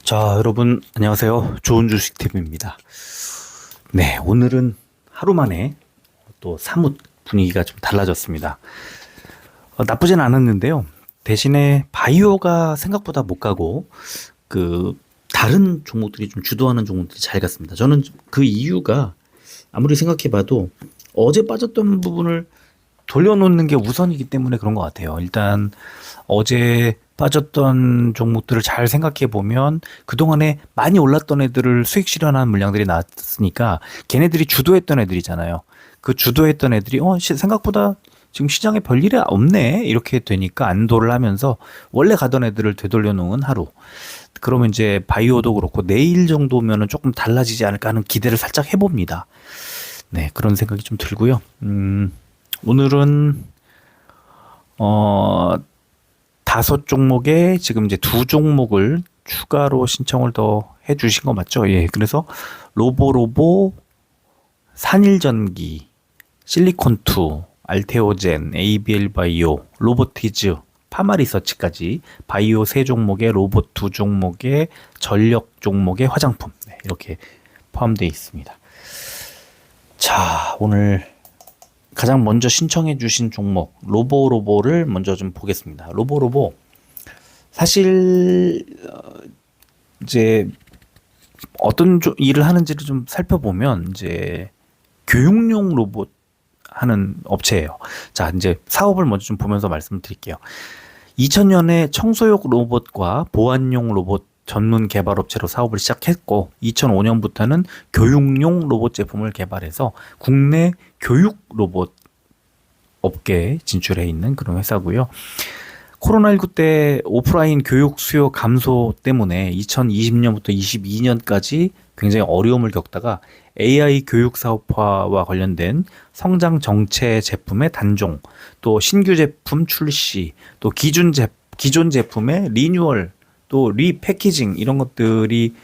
자, 여러분, 안녕하세요. 좋은 주식팁입니다. 네, 오늘은 하루 만에 또 사뭇 분위기가 좀 달라졌습니다. 나쁘진 않았는데요. 대신에 바이오가 생각보다 못 가고, 그, 다른 종목들이 좀 주도하는 종목들이 잘 갔습니다. 저는 그 이유가 아무리 생각해봐도 어제 빠졌던 부분을 돌려놓는 게 우선이기 때문에 그런 것 같아요. 일단 어제 빠졌던 종목들을 잘 생각해 보면 그동안에 많이 올랐던 애들을 수익 실현한 물량들이 나왔으니까 걔네들이 주도했던 애들이잖아요. 그 주도했던 애들이 생각보다 지금 시장에 별일이 없네 이렇게 되니까 안도를 하면서 원래 가던 애들을 되돌려 놓은 하루. 그러면 이제 바이오도 그렇고 내일 정도면은 조금 달라지지 않을까 하는 기대를 살짝 해봅니다. 네, 그런 생각이 좀 들고요. 오늘은 어, 5종목에 지금 이제 2종목을 추가로 신청을 더 해주신 거 맞죠? 예, 그래서 로보로보, 산일전기, 실리콘2, 알테오젠, ABL 바이오, 로보티즈, 파마리서치까지 바이오 3종목에 로봇 2종목에 전력 종목에 화장품, 네, 이렇게 포함되어 있습니다. 자, 오늘 가장 먼저 신청해 주신 종목 로보로보를 먼저 좀 보겠습니다. 로보로보 사실 이제 어떤 일을 하는지를 좀 살펴보면 이제 교육용 로봇 하는 업체예요. 자, 이제 사업을 먼저 좀 보면서 말씀드릴게요. 2000년에 청소용 로봇과 보안용 로봇 전문 개발 업체로 사업을 시작했고 2005년부터는 교육용 로봇 제품을 개발해서 국내 교육 로봇 업계에 진출해 있는 그런 회사고요. 코로나19 때 오프라인 교육 수요 감소 때문에 2020년부터 22년까지 굉장히 어려움을 겪다가 AI 교육 사업화와 관련된 성장 정체 제품의 단종, 또 신규 제품 출시, 또 기존 제품의 리뉴얼, 또 리패키징 이런 것들이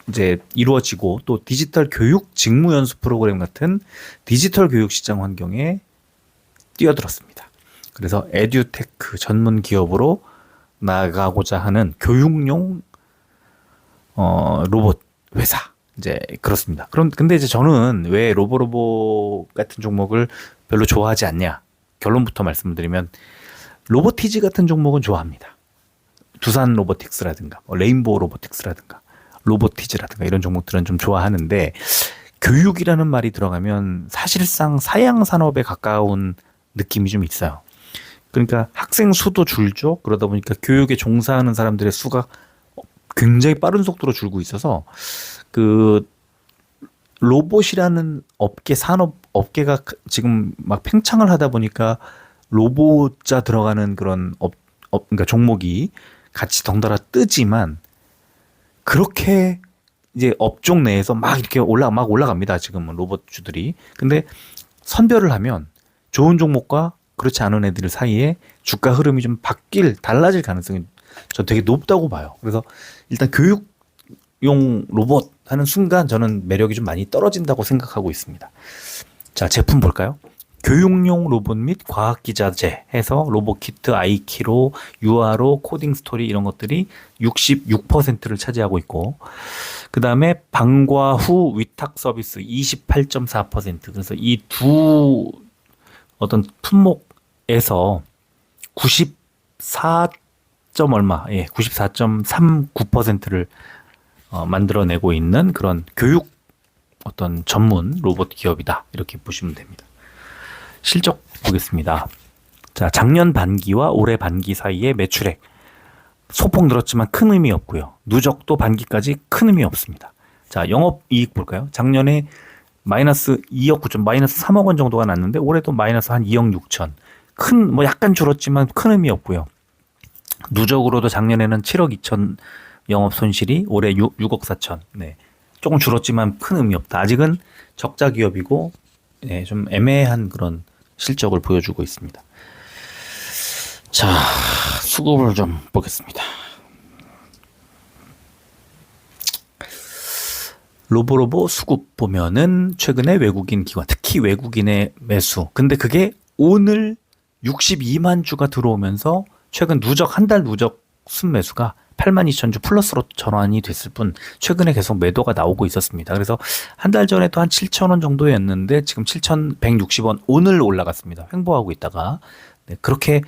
이제 이루어지고 또 디지털 교육 직무 연수 프로그램 같은 디지털 교육 시장 환경에 뛰어들었습니다. 그래서 에듀테크 전문 기업으로 나가고자 하는 교육용 로봇 회사 이제 그렇습니다. 근데 이제 저는 왜 로보로보 같은 종목을 별로 좋아하지 않냐? 결론부터 말씀드리면 로보티즈 같은 종목은 좋아합니다. 두산 로보틱스라든가 레인보우 로보틱스라든가 로보티즈라든가 이런 종목들은 좀 좋아하는데 교육이라는 말이 들어가면 사실상 사양 산업에 가까운 느낌이 좀 있어요. 그러니까 학생 수도 줄죠. 그러다 보니까 교육에 종사하는 사람들의 수가 굉장히 빠른 속도로 줄고 있어서 그 로봇이라는 산업 업계가 지금 막 팽창을 하다 보니까 로봇자 들어가는 그런 그러니까 종목이 같이 덩달아 뜨지만 그렇게 이제 업종 내에서 막 이렇게 올라갑니다. 지금은 로봇주들이. 근데 선별을 하면 좋은 종목과 그렇지 않은 애들 사이에 주가 흐름이 좀 달라질 가능성이 저 되게 높다고 봐요. 그래서 일단 교육용 로봇 하는 순간 저는 매력이 좀 많이 떨어진다고 생각하고 있습니다. 자, 제품 볼까요? 교육용 로봇 및 과학기자재 해서 로봇키트, 아이키로, 유아로, 코딩 스토리 이런 것들이 66%를 차지하고 있고 그 다음에 방과 후 위탁 서비스 28.4%. 그래서 이 두 어떤 품목에서 94. 얼마, 94.39%를 만들어내고 있는 그런 교육 어떤 전문 로봇 기업이다. 이렇게 보시면 됩니다. 실적 보겠습니다. 자, 작년 반기와 올해 반기 사이의 매출액 소폭 늘었지만 큰 의미 없고요. 누적도 반기까지 큰 의미 없습니다. 자, 영업이익 볼까요? 작년에 마이너스 2억 9천, 마이너스 3억 원 정도가 났는데 올해도 마이너스 한 2억 6천. 약간 줄었지만 큰 의미 없고요. 누적으로도 작년에는 7억 2천 영업 손실이 올해 6억 4천. 네. 조금 줄었지만 큰 의미 없다. 아직은 적자 기업이고 좀 애매한 그런 실적을 보여주고 있습니다. 자, 수급을 좀 보겠습니다. 로보로보 수급 보면은 최근에 외국인 기관, 특히 외국인의 매수. 근데 그게 오늘 62만 주가 들어오면서 최근 한 달 누적 순매수가 82,000주 플러스로 전환이 됐을 뿐 최근에 계속 매도가 나오고 있었습니다. 그래서 한 달 전에도 한 7,000원 정도였는데 지금 7,160원 오늘 올라갔습니다. 횡보하고 있다가 네, 그렇게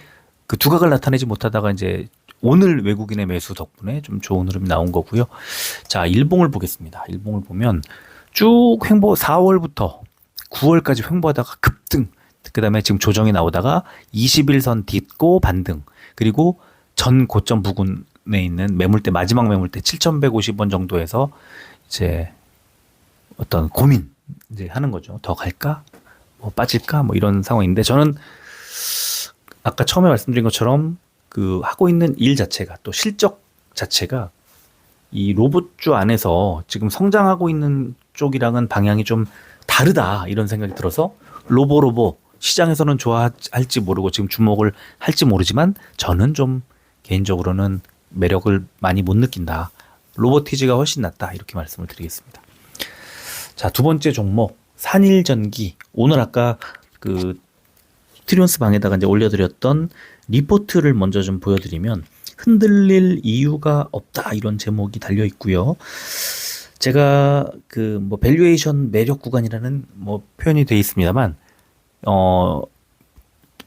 그 두각을 나타내지 못하다가 이제 오늘 외국인의 매수 덕분에 좀 좋은 흐름이 나온 거고요. 자, 일봉을 보겠습니다. 일봉을 보면 쭉 횡보 4월부터 9월까지 횡보하다가 급등. 그다음에 지금 조정이 나오다가 21선 딛고 반등. 그리고 전 고점 부근에 있는 매물대 마지막 매물대 7,150원 정도에서 이제 어떤 고민 이제 하는 거죠. 더 갈까? 뭐 빠질까? 뭐 이런 상황인데 저는 아까 처음에 말씀드린 것처럼 그 하고 있는 일 자체가 또 실적 자체가 이 로봇주 안에서 지금 성장하고 있는 쪽이랑은 방향이 좀 다르다 이런 생각이 들어서 로보 시장에서는 좋아할지 모르고 지금 주목을 할지 모르지만 저는 좀 개인적으로는 매력을 많이 못 느낀다. 로보티지가 훨씬 낫다 이렇게 말씀을 드리겠습니다. 자, 두 번째 종목 산일전기. 오늘 아까 그 트리온스 방에다가 이제 올려드렸던 리포트를 먼저 좀 보여드리면 흔들릴 이유가 없다 이런 제목이 달려 있고요. 제가 그 뭐 밸류에이션 매력 구간이라는 뭐 표현이 되어 있습니다만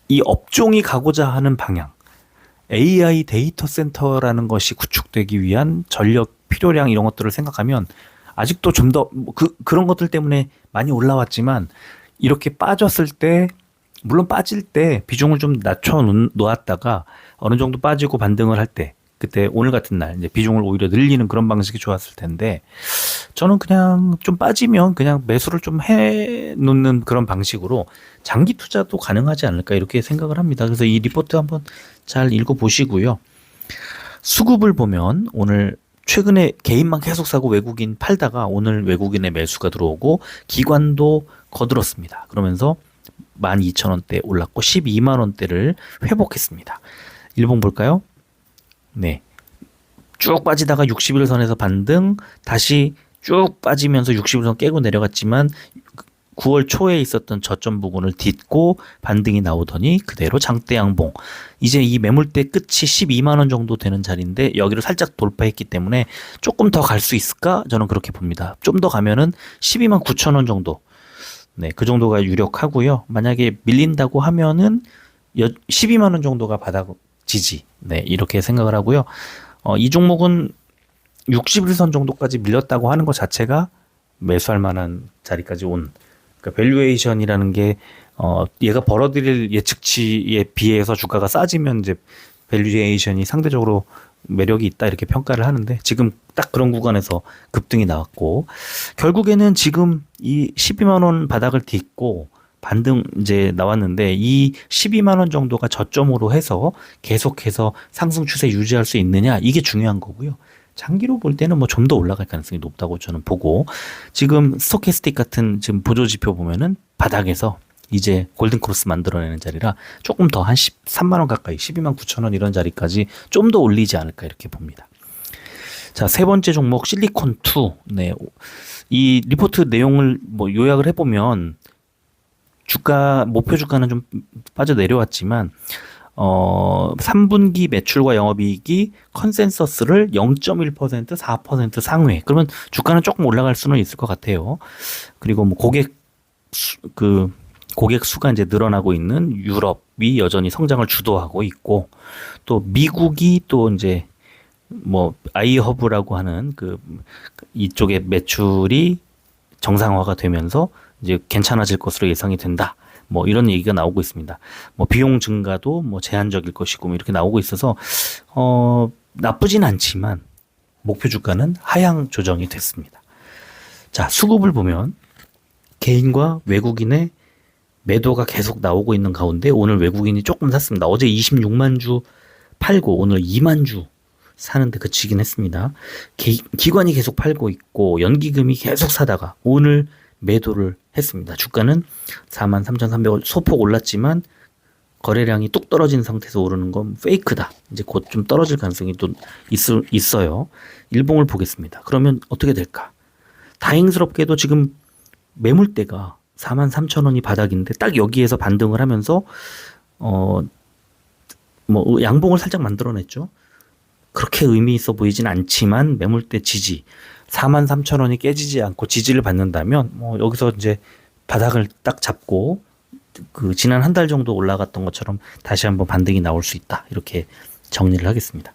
이 업종이 가고자 하는 방향 AI 데이터 센터라는 것이 구축되기 위한 전력 필요량 이런 것들을 생각하면 아직도 좀 더 그런 것들 때문에 많이 올라왔지만 이렇게 빠졌을 때 물론 빠질 때 비중을 좀 낮춰 놓았다가 어느 정도 빠지고 반등을 할 때 그때 오늘 같은 날 이제 비중을 오히려 늘리는 그런 방식이 좋았을 텐데 저는 그냥 좀 빠지면 그냥 매수를 좀 해 놓는 그런 방식으로 장기 투자도 가능하지 않을까 이렇게 생각을 합니다. 그래서 이 리포트 한번 잘 읽어 보시고요. 수급을 보면 오늘 최근에 개인만 계속 사고 외국인 팔다가 오늘 외국인의 매수가 들어오고 기관도 거들었습니다. 그러면서 12,000원대 올랐고 12만 원대를 회복했습니다. 일봉 볼까요? 네. 쭉 빠지다가 61선에서 반등, 다시 쭉 빠지면서 61선 깨고 내려갔지만 9월 초에 있었던 저점 부분을 딛고 반등이 나오더니 그대로 장대 양봉. 이제 이 매물대 끝이 12만 원 정도 되는 자리인데 여기를 살짝 돌파했기 때문에 조금 더 갈 수 있을까? 저는 그렇게 봅니다. 좀 더 가면은 12만 9천 원 정도. 네, 그 정도가 유력하고요. 만약에 밀린다고 하면은 12만 원 정도가 바닥 지지. 네, 이렇게 생각을 하고요. 이 종목은 61선 정도까지 밀렸다고 하는 것 자체가 매수할 만한 자리까지 온. 그러니까 밸류에이션이라는 게 얘가 벌어들일 예측치에 비해서 주가가 싸지면 이제 밸류에이션이 상대적으로 매력이 있다 이렇게 평가를 하는데 지금 딱 그런 구간에서 급등이 나왔고 결국에는 지금 이 12만 원 바닥을 딛고 반등 이제 나왔는데 이 12만 원 정도가 저점으로 해서 계속해서 상승 추세 유지할 수 있느냐 이게 중요한 거고요. 장기로 볼 때는 뭐 좀 더 올라갈 가능성이 높다고 저는 보고 지금 스토캐스틱 같은 지금 보조 지표 보면은 바닥에서 이제 골든 크로스 만들어내는 자리라 조금 더 한 13만 원 가까이 12만 9천 원 이런 자리까지 좀 더 올리지 않을까 이렇게 봅니다. 자, 세 번째 종목 실리콘2. 네. 이 리포트 내용을 뭐 요약을 해보면 주가 목표 주가는 좀 빠져 내려왔지만 3분기 매출과 영업이익이 컨센서스를 0.1% 4% 상회. 그러면 주가는 조금 올라갈 수는 있을 것 같아요. 그리고 뭐 고객 수가 이제 늘어나고 있는 유럽이 여전히 성장을 주도하고 있고 또 미국이 또 이제 뭐 아이허브라고 하는 그 이쪽의 매출이 정상화가 되면서 이제 괜찮아질 것으로 예상이 된다. 뭐 이런 얘기가 나오고 있습니다. 뭐 비용 증가도 뭐 제한적일 것이고 뭐 이렇게 나오고 있어서 나쁘진 않지만 목표 주가는 하향 조정이 됐습니다. 자, 수급을 보면 개인과 외국인의 매도가 계속 나오고 있는 가운데 오늘 외국인이 조금 샀습니다. 어제 26만 주 팔고 오늘 2만 주 사는데 그치긴 했습니다. 기관이 계속 팔고 있고 연기금이 계속 사다가 오늘 매도를 했습니다. 주가는 43,300원 소폭 올랐지만 거래량이 뚝 떨어진 상태에서 오르는 건 페이크다. 이제 곧 좀 떨어질 가능성이 또 있어요. 일봉을 보겠습니다. 그러면 어떻게 될까? 다행스럽게도 지금 매물대가 43,000원이 바닥인데 딱 여기에서 반등을 하면서 뭐 양봉을 살짝 만들어냈죠. 그렇게 의미 있어 보이진 않지만 매물대 지지 43,000원이 깨지지 않고 지지를 받는다면 뭐 여기서 이제 바닥을 딱 잡고 그 지난 한 달 정도 올라갔던 것처럼 다시 한번 반등이 나올 수 있다. 이렇게 정리를 하겠습니다.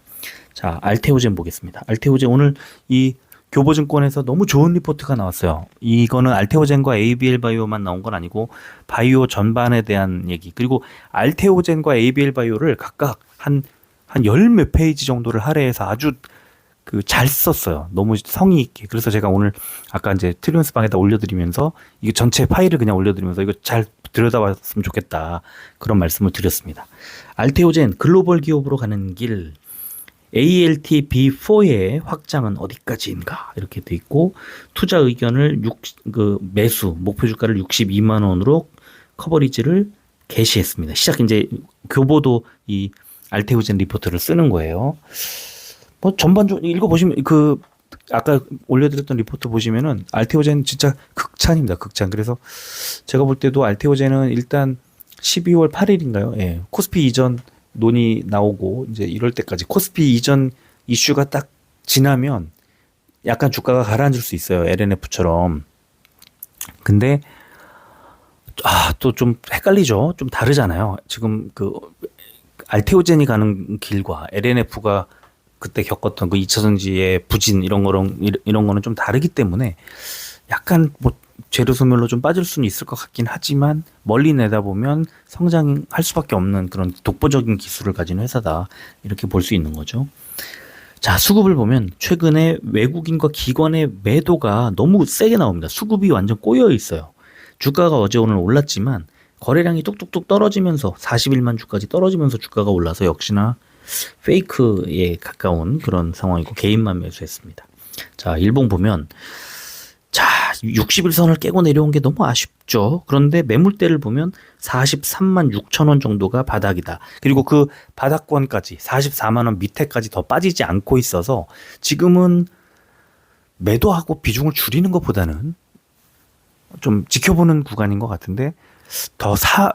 자, 알테오젠 보겠습니다. 알테오젠 오늘 이 교보증권에서 너무 좋은 리포트가 나왔어요. 이거는 알테오젠과 ABL 바이오만 나온 건 아니고 바이오 전반에 대한 얘기. 그리고 알테오젠과 ABL 바이오를 각각 한 열 몇 페이지 정도를 할애해서 아주 그 잘 썼어요. 너무 성의 있게. 그래서 제가 오늘 아까 이제 트리온스 방에다 올려드리면서 이거 전체 파일을 그냥 올려드리면서 이거 잘 들여다봤으면 좋겠다. 그런 말씀을 드렸습니다. 알테오젠 글로벌 기업으로 가는 길 ALT-B4의 확장은 어디까지인가 이렇게 돼 있고 투자 의견을 매수 목표 주가를 62만 원으로 커버리지를 게시했습니다. 시작 이제 교보도 이 알테오젠 리포트를 쓰는 거예요. 뭐 전반적으로 읽어보시면 그 아까 올려드렸던 리포트 보시면은 알테오젠 진짜 극찬입니다. 극찬. 그래서 제가 볼 때도 알테오젠은 일단 12월 8일인가요? 예. 코스피 이전 논의 나오고 이제 이럴 때까지 코스피 이전 이슈가 딱 지나면 약간 주가가 가라앉을 수 있어요. LNF처럼. 근데 또 좀 헷갈리죠. 좀 다르잖아요. 지금 그 알테오젠이 가는 길과 LNF가 그때 겪었던 그 2차 전지의 부진 이런 거는 좀 다르기 때문에 약간 뭐 재료 소멸로 좀 빠질 수는 있을 것 같긴 하지만 멀리 내다보면 성장할 수밖에 없는 그런 독보적인 기술을 가진 회사다 이렇게 볼 수 있는 거죠. 자, 수급을 보면 최근에 외국인과 기관의 매도가 너무 세게 나옵니다. 수급이 완전 꼬여 있어요. 주가가 어제 오늘 올랐지만 거래량이 뚝뚝뚝 떨어지면서 41만 주까지 떨어지면서 주가가 올라서 역시나 페이크에 가까운 그런 상황이고 개인만 매수했습니다. 자, 일봉 보면 자, 60일선을 깨고 내려온 게 너무 아쉽죠. 그런데 매물대를 보면 43만 6천 원 정도가 바닥이다. 그리고 그 바닥권까지 44만 원 밑에까지 더 빠지지 않고 있어서 지금은 매도하고 비중을 줄이는 것보다는 좀 지켜보는 구간인 것 같은데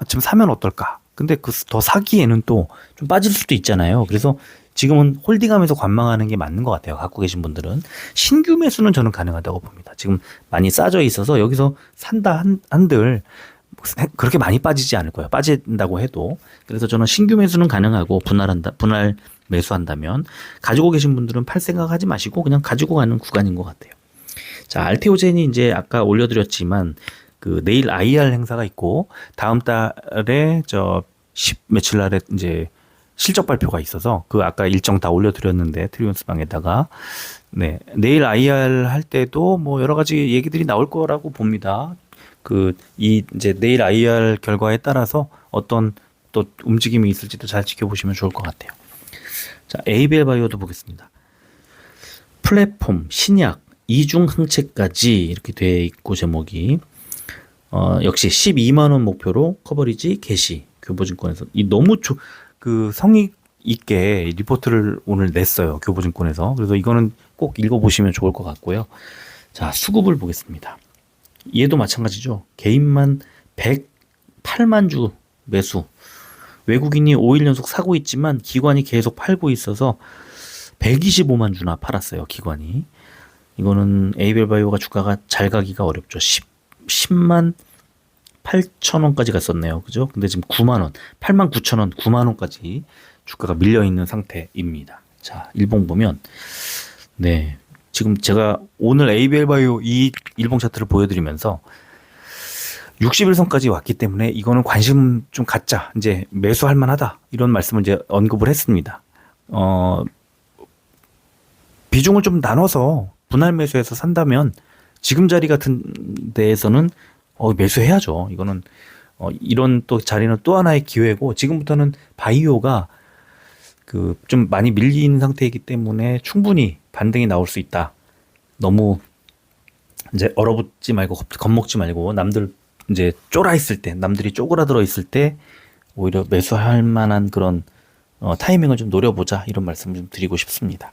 지금 사면 어떨까? 근데 그 더 사기에는 또 좀 빠질 수도 있잖아요. 그래서 지금은 홀딩하면서 관망하는 게 맞는 것 같아요. 갖고 계신 분들은. 신규 매수는 저는 가능하다고 봅니다. 지금 많이 싸져 있어서 여기서 산다 한들 그렇게 많이 빠지지 않을 거예요. 빠진다고 해도. 그래서 저는 신규 매수는 가능하고 분할 매수한다면 가지고 계신 분들은 팔 생각하지 마시고 그냥 가지고 가는 구간인 것 같아요. 자, 알테오젠이 이제 아까 올려드렸지만 그 내일 IR 행사가 있고 다음 달에 10 며칠 날에 이제 실적 발표가 있어서 그 아까 일정 다 올려드렸는데 트리온스 방에다가 네 내일 IR 할 때도 뭐 여러 가지 얘기들이 나올 거라고 봅니다. 이제 내일 IR 결과에 따라서 어떤 또 움직임이 있을지도 잘 지켜보시면 좋을 것 같아요. 자, 에이벨 바이오도 보겠습니다. 플랫폼 신약 이중 항체까지 이렇게 돼 있고 제목이 역시 12만 원 목표로 커버리지 개시 교보증권에서 이 너무 그 성의 있게 리포트를 오늘 냈어요. 교보증권에서. 그래서 이거는 꼭 읽어보시면 좋을 것 같고요. 자, 수급을 보겠습니다. 얘도 마찬가지죠. 개인만 108만 주 매수. 외국인이 5일 연속 사고 있지만 기관이 계속 팔고 있어서 125만 주나 팔았어요. 기관이. 이거는 에이벨 바이오가 주가가 잘 가기가 어렵죠. 10만 8천 원까지 갔었네요. 그죠? 근데 지금 9만 원, 8만 9천 원, 9만 원까지 주가가 밀려 있는 상태입니다. 자, 일봉 보면 네. 지금 제가 오늘 에이벨 바이오 이 일봉 차트를 보여드리면서 60일선까지 왔기 때문에 이거는 관심 좀 갖자. 이제 매수할 만하다. 이런 말씀을 이제 언급을 했습니다. 비중을 좀 나눠서 분할 매수해서 산다면 지금 자리 같은 데에서는 매수해야죠. 이거는 이런 또 자리는 또 하나의 기회고 지금부터는 바이오가 그 좀 많이 밀린 상태이기 때문에 충분히 반등이 나올 수 있다. 너무 이제 얼어붙지 말고 겁먹지 말고 남들 이제 쫄아 있을 때, 남들이 쪼그라들어 있을 때 오히려 매수할 만한 그런 타이밍을 좀 노려보자 이런 말씀을 좀 드리고 싶습니다.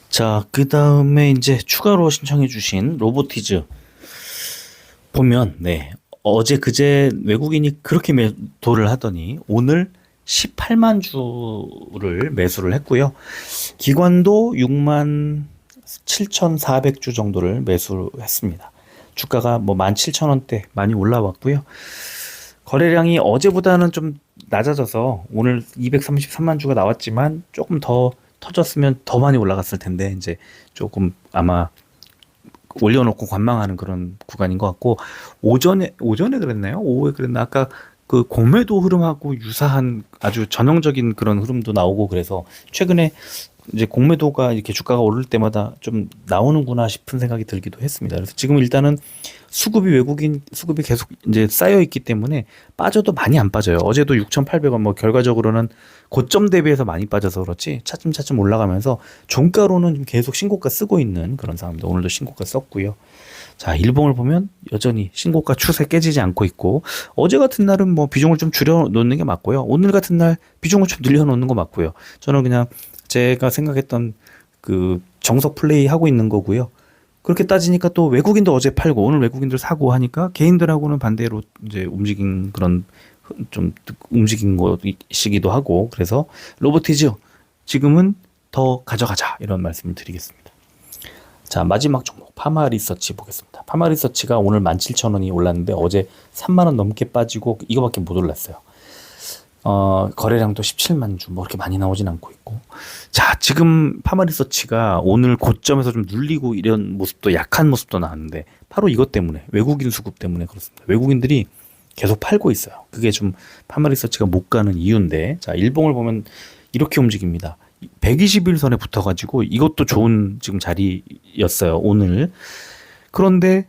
자, 그 다음에 이제 추가로 신청해주신 로보티즈 보면 어제 그제 외국인이 그렇게 매도를 하더니 오늘 18만 주를 매수를 했고요. 기관도 6만 7,400주 정도를 매수했습니다. 주가가 뭐 17,000원대 많이 올라왔고요. 거래량이 어제보다는 좀 낮아져서 오늘 233만 주가 나왔지만 조금 더 터졌으면 더 많이 올라갔을 텐데 이제 조금 아마 올려놓고 관망하는 그런 구간인 것 같고 오전에 그랬나요? 오후에 그랬나? 아까 그 공매도 흐름하고 유사한 아주 전형적인 그런 흐름도 나오고 그래서 최근에 이제 공매도가 이렇게 주가가 오를 때마다 좀 나오는구나 싶은 생각이 들기도 했습니다. 그래서 지금 일단은 수급이 외국인 수급이 계속 이제 쌓여 있기 때문에 빠져도 많이 안 빠져요. 어제도 6,800원 뭐 결과적으로는 고점 대비해서 많이 빠져서 그렇지 차츰차츰 올라가면서 종가로는 좀 계속 신고가 쓰고 있는 그런 상황입니다. 오늘도 신고가 썼고요. 자, 일봉을 보면 여전히 신고가 추세 깨지지 않고 있고 어제 같은 날은 뭐 비중을 좀 줄여 놓는 게 맞고요. 오늘 같은 날 비중을 좀 늘려 놓는 거 맞고요. 저는 그냥 제가 생각했던 그 정석 플레이 하고 있는 거고요. 그렇게 따지니까 또 외국인도 어제 팔고 오늘 외국인들 사고 하니까 개인들하고는 반대로 이제 움직인 그런 좀 움직인 것이기도 하고 그래서 로보티즈 지금은 더 가져가자 이런 말씀을 드리겠습니다. 자, 마지막 종목 파마리서치 보겠습니다. 파마리서치가 오늘 17,000원이 올랐는데 어제 3만 원 넘게 빠지고 이거밖에 못 올랐어요. 거래량도 17만 주, 뭐 이렇게 많이 나오진 않고 있고. 자, 지금 파마리서치가 오늘 고점에서 좀 눌리고 이런 모습도 약한 모습도 나왔는데, 바로 이것 때문에, 외국인 수급 때문에 그렇습니다. 외국인들이 계속 팔고 있어요. 그게 좀 파마리서치가 못 가는 이유인데, 자, 일봉을 보면 이렇게 움직입니다. 121선에 붙어가지고 이것도 좋은 지금 자리였어요, 오늘. 그런데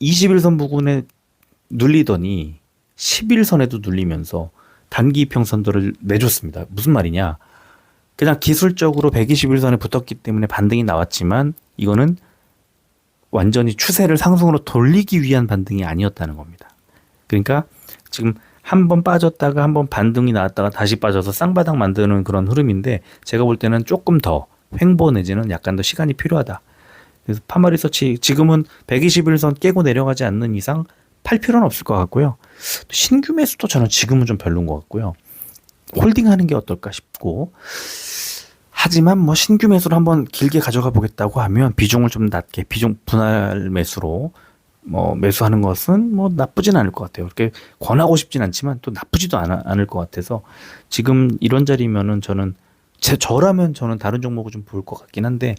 21선 부근에 눌리더니 11선에도 눌리면서 단기 이평선들을 내줬습니다. 무슨 말이냐? 그냥 기술적으로 121선에 붙었기 때문에 반등이 나왔지만 이거는 완전히 추세를 상승으로 돌리기 위한 반등이 아니었다는 겁니다. 그러니까 지금 한 번 빠졌다가 한 번 반등이 나왔다가 다시 빠져서 쌍바닥 만드는 그런 흐름인데 제가 볼 때는 조금 더 횡보 내지는 약간 더 시간이 필요하다. 그래서 파마리서치 지금은 121선 깨고 내려가지 않는 이상 팔 필요는 없을 것 같고요. 신규 매수도 저는 지금은 좀 별로인 것 같고요. 홀딩하는 게 어떨까 싶고 하지만 뭐 신규 매수를 한번 길게 가져가 보겠다고 하면 비중을 좀 낮게 비중 분할 매수로 뭐 매수하는 것은 뭐 나쁘진 않을 것 같아요. 그렇게 권하고 싶진 않지만 또 나쁘지도 않을 것 같아서 지금 이런 자리면은 저라면 저는 다른 종목을 좀 볼 것 같긴 한데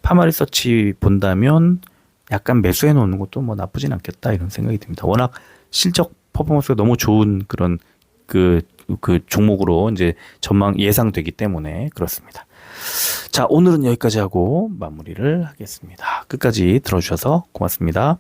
파마리서치 본다면 약간 매수해 놓는 것도 뭐 나쁘진 않겠다 이런 생각이 듭니다. 워낙 실적 퍼포먼스가 너무 좋은 그런 그 종목으로 이제 전망 예상되기 때문에 그렇습니다. 자, 오늘은 여기까지 하고 마무리를 하겠습니다. 끝까지 들어주셔서 고맙습니다.